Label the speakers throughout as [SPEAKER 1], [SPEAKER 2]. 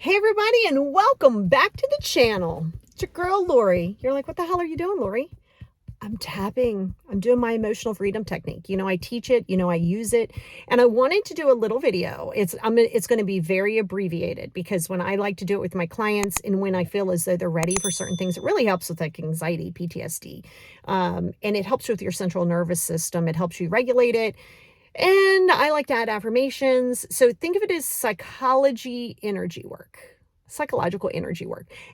[SPEAKER 1] Hey everybody, and welcome back to the channel. It's your girl Lori. You're like, what the hell are you doing, Lori? I'm tapping. I'm doing my emotional freedom technique. I teach it, I use it, and I wanted to do a little video. It's going to be very abbreviated because when I like to do it with my clients and when I feel as though they're ready for certain things, it really helps with like anxiety, PTSD, and it helps with your central nervous system. It helps you regulate it. And I like to add affirmations. So think of it as psychological energy work.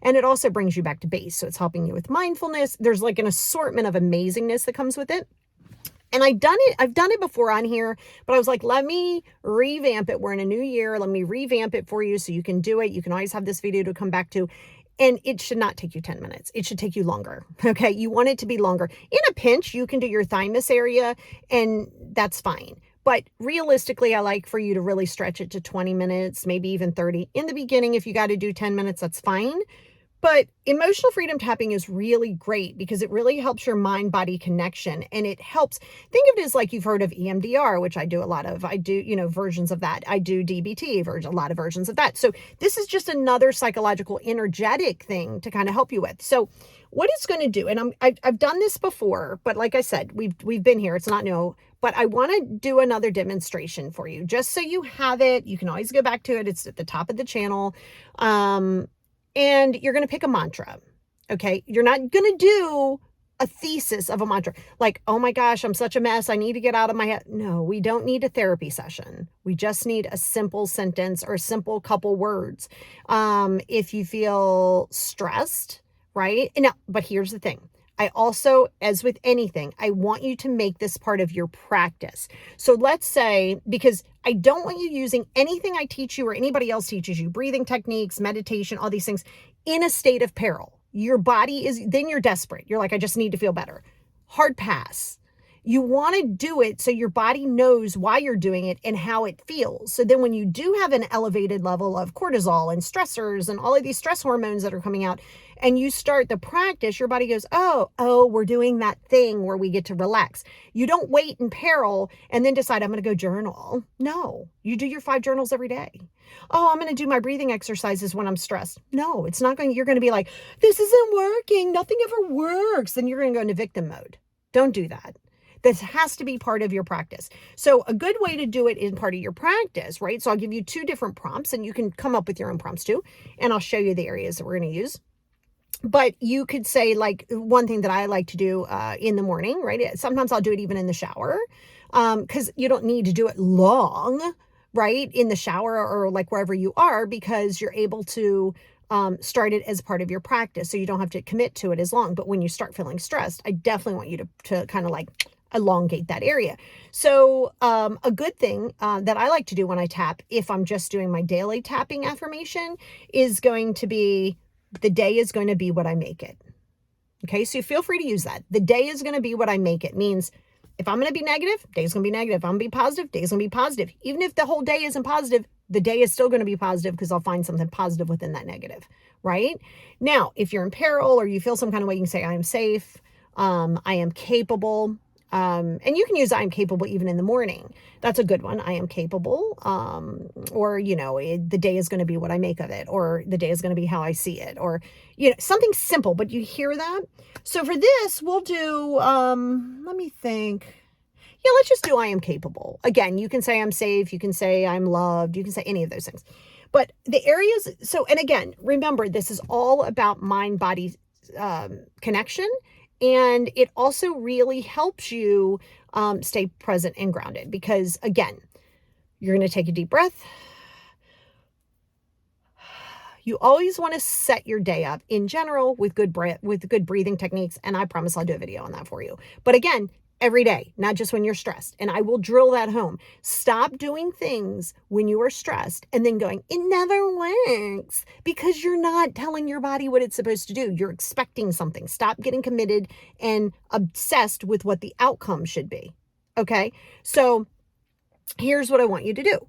[SPEAKER 1] And it also brings you back to base. So it's helping you with mindfulness. There's like an assortment of amazingness that comes with it. And I've done it before on here, but I was like, let me revamp it. We're in a new year. Let me revamp it for you so you can do it. You can always have this video to come back to. And it should not take you 10 minutes. It should take you longer. Okay. You want it to be longer. In a pinch, you can do your thymus area and that's fine. But realistically, I like for you to really stretch it to 20 minutes, maybe even 30. In the beginning, if you got to do 10 minutes, that's fine. But emotional freedom tapping is really great because it really helps your mind-body connection. And it helps, think of it as like you've heard of EMDR, which I do a lot of. I do, versions of that. I do DBT, a lot of versions of that. So this is just another psychological, energetic thing to kind of help you with. So what it's going to do, and I've done this before, but like I said, we've been here. It's not new. But I want to do another demonstration for you just so you have it. You can always go back to it. It's at the top of the channel. And you're going to pick a mantra. Okay. You're not going to do a thesis of a mantra like, oh my gosh, I'm such a mess. I need to get out of my head. No, we don't need a therapy session. We just need a simple sentence or a simple couple words. If you feel stressed, right? Now, but here's the thing. I also, as with anything, I want you to make this part of your practice. So let's say, because I don't want you using anything I teach you or anybody else teaches you, breathing techniques, meditation, all these things, in a state of peril. Your body is, then you're desperate. You're like, I just need to feel better. Hard pass. You want to do it so your body knows why you're doing it and how it feels. So then when you do have an elevated level of cortisol and stressors and all of these stress hormones that are coming out, and you start the practice, your body goes, oh, we're doing that thing where we get to relax. You don't wait in peril and then decide I'm going to go journal. No, you do your 5 journals every day. Oh, I'm going to do my breathing exercises when I'm stressed. No, it's not going, you're going to be like, this isn't working. Nothing ever works. Then you're going to go into victim mode. Don't do that. This has to be part of your practice. So a good way to do it in part of your practice, right? So I'll give you 2 different prompts and you can come up with your own prompts too. And I'll show you the areas that we're going to use. But you could say, like, one thing that I like to do in the morning, right? Sometimes I'll do it even in the shower because you don't need to do it long, right? In the shower or like wherever you are, because you're able to start it as part of your practice. So you don't have to commit to it as long. But when you start feeling stressed, I definitely want you to kind of like elongate that area. So a good thing that I like to do when I tap, if I'm just doing my daily tapping affirmation, is going to be, the day is going to be what I make it. Okay, so feel free to use that. The day is going to be what I make it means if I'm going to be negative, day's going to be negative. If I'm going to be positive, day's going to be positive. Even if the whole day isn't positive, the day is still going to be positive because I'll find something positive within that negative, right? Now, if you're in peril or you feel some kind of way, you can say, I am safe, I am capable. And you can use I am capable even in the morning. That's a good one. I am capable. Or, the day is going to be what I make of it, or the day is going to be how I see it, or, something simple, but you hear that. So for this, we'll do, let me think. Yeah, let's just do I am capable. Again, you can say I'm safe. You can say I'm loved. You can say any of those things. But the areas, so, and again, remember, this is all about mind-body connection. And it also really helps you stay present and grounded because, again, you're going to take a deep breath. You always want to set your day up in general with good breathing techniques. And I promise I'll do a video on that for you. But again, every day, not just when you're stressed. And I will drill that home. Stop doing things when you are stressed and then going, it never works, because you're not telling your body what it's supposed to do. You're expecting something. Stop getting committed and obsessed with what the outcome should be. Okay. So here's what I want you to do.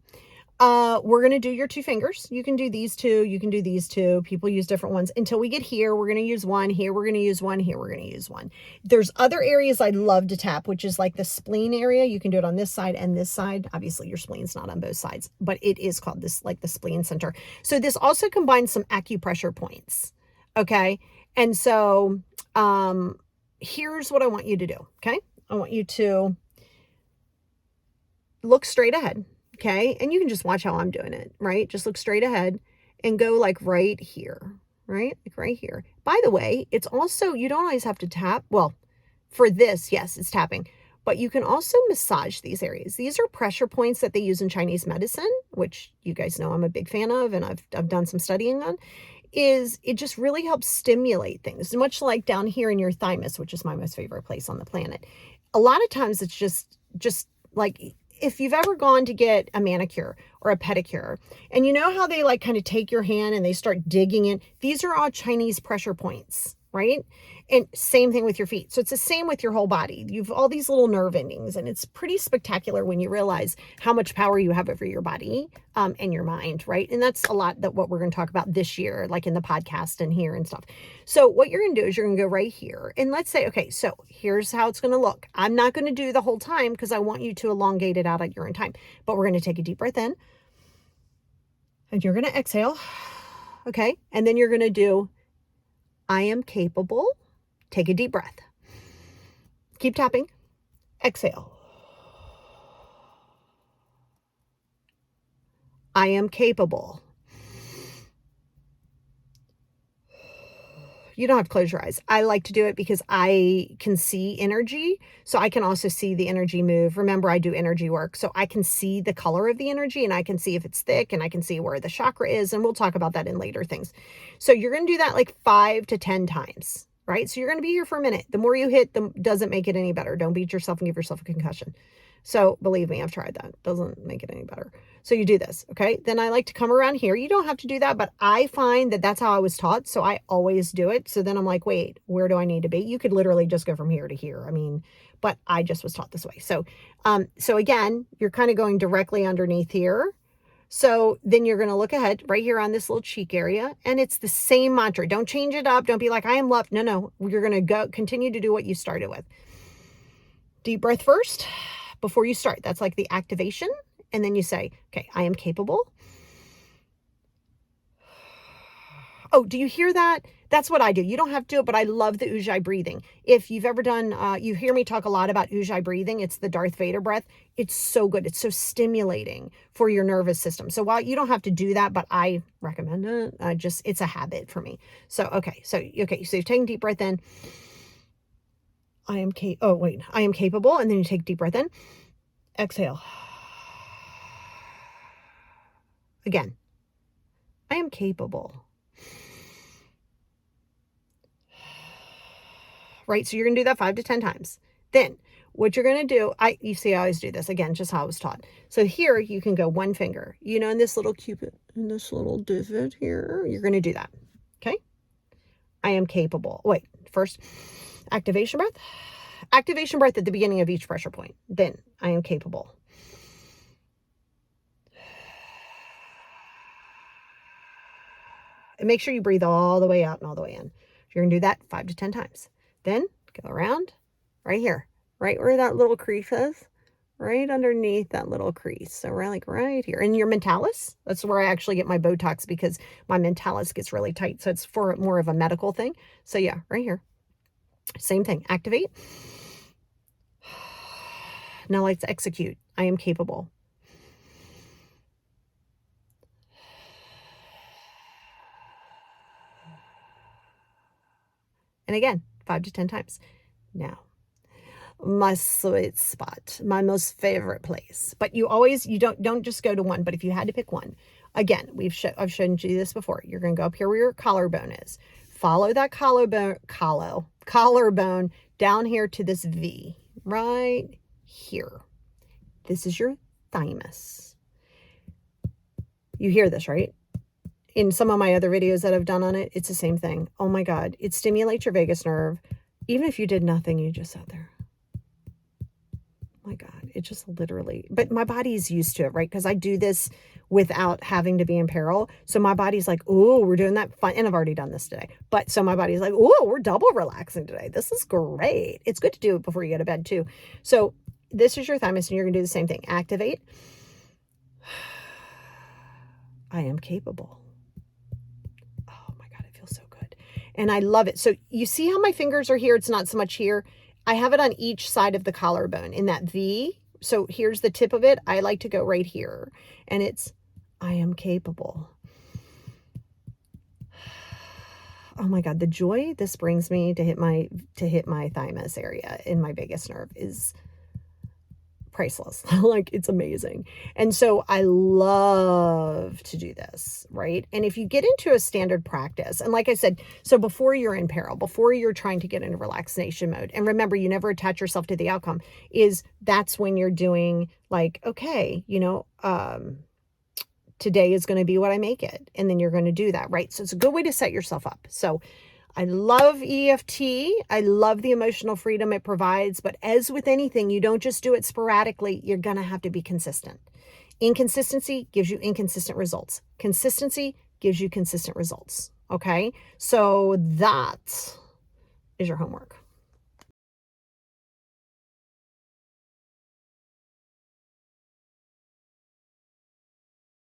[SPEAKER 1] We're going to do your 2 fingers. You can do these 2. You can do these 2. People use different ones. Until we get here, we're going to use 1. Here, we're going to use 1. Here, we're going to use 1. There's other areas I'd love to tap, which is like the spleen area. You can do it on this side and this side. Obviously, your spleen's not on both sides, but it is called this, like the spleen center. So this also combines some acupressure points. Okay. And so, here's what I want you to do. Okay. I want you to look straight ahead. Okay. And you can just watch how I'm doing it, right? Just look straight ahead and go like right here, right? Like right here. By the way, it's also, you don't always have to tap. Well, for this, yes, it's tapping, but you can also massage these areas. These are pressure points that they use in Chinese medicine, which you guys know I'm a big fan of, and I've done some studying on. Is it just really helps stimulate things, much like down here in your thymus, which is my most favorite place on the planet. A lot of times it's just like, if you've ever gone to get a manicure or a pedicure, and you know how they like kind of take your hand and they start digging in, these are all Chinese pressure points, right? And same thing with your feet. So it's the same with your whole body. You've all these little nerve endings, and it's pretty spectacular when you realize how much power you have over your body and your mind, right? And that's a lot that what we're going to talk about this year, like in the podcast and here and stuff. So what you're going to do is you're going to go right here, and let's say, okay, so here's how it's going to look. I'm not going to do the whole time because I want you to elongate it out at your own time, but we're going to take a deep breath in, and you're going to exhale. Okay. And then you're going to do, I am capable. Take a deep breath. Keep tapping. Exhale. I am capable. You don't have to close your eyes. I like to do it because I can see energy. So I can also see the energy move. Remember, I do energy work. So I can see the color of the energy, and I can see if it's thick, and I can see where the chakra is. And we'll talk about that in later things. So you're going to do that like 5 to 10 times, right? So you're going to be here for a minute. The more you hit, the doesn't make it any better. Don't beat yourself and give yourself a concussion. So believe me, I've tried that. Doesn't make it any better. So you do this, okay? Then I like to come around here. You don't have to do that, but I find that that's how I was taught. So I always do it. So then I'm like, wait, where do I need to be? You could literally just go from here to here. I mean, but I just was taught this way. So, so again, you're kind of going directly underneath here. So then you're going to look ahead right here on this little cheek area, and it's the same mantra. Don't change it up. Don't be like, I am left. No, you're going to continue to do what you started with. Deep breath first before you start. That's like the activation. And then you say, okay, I am capable. Oh, do you hear that? That's what I do. You don't have to do it, but I love the Ujjayi breathing. If you've ever done, you hear me talk a lot about Ujjayi breathing. It's the Darth Vader breath. It's so good. It's so stimulating for your nervous system. So while you don't have to do that, but I recommend it, it's a habit for me. So, okay. So you're taking a deep breath in. I am capable. And then you take a deep breath in. Exhale. Again, I am capable. Right? So you're going to do that 5 to 10 times. Then what you're going to do, you see, I always do this again, just how I was taught. So here you can go 1 finger, in this little cupid, in this little divot here, you're going to do that. Okay. I am capable. Wait, first activation breath at the beginning of each pressure point. Then I am capable. And make sure you breathe all the way out and all the way in. You're going to do that 5 to 10 times. Then go around right here, right where that little crease is, right underneath that little crease. So we're like right here. And your mentalis, that's where I actually get my Botox because my mentalis gets really tight. So it's for more of a medical thing. So yeah, right here. Same thing. Activate. Now let's execute. I am capable. And again, 5 to 10 times. Now, my sweet spot, my most favorite place. But you don't just go to one, but if you had to pick one, again, I've shown you this before. You're going to go up here where your collarbone is. Follow that collarbone down here to this V, right here. This is your thymus. You hear this, right? In some of my other videos that I've done on it, it's the same thing. Oh my God. It stimulates your vagus nerve. Even if you did nothing, you just sat there. Oh my God. It just literally, but my body's used to it, right? Because I do this without having to be in peril. So my body's like, oh, we're doing that fun. And I've already done this today. But so my body's like, oh, we're double relaxing today. This is great. It's good to do it before you go to bed too. So this is your thymus, and you're going to do the same thing. Activate. I am capable. Oh my God, it feels so good. And I love it. So you see how my fingers are here? It's not so much here. I have it on each side of the collarbone in that V. So here's the tip of it. I like to go right here. And it's, I am capable. Oh my God, the joy this brings me to hit my thymus area in my vagus nerve is priceless. Like, it's amazing. And so I love to do this, right? And if you get into a standard practice, and like I said, so before you're in peril, before you're trying to get into relaxation mode, and remember, you never attach yourself to the outcome, is that's when you're doing like, okay, today is going to be what I make it. And then you're going to do that, right? So it's a good way to set yourself up. So I love EFT. I love the emotional freedom it provides. But as with anything, you don't just do it sporadically. You're going to have to be consistent. Inconsistency gives you inconsistent results. Consistency gives you consistent results. Okay? So that is your homework.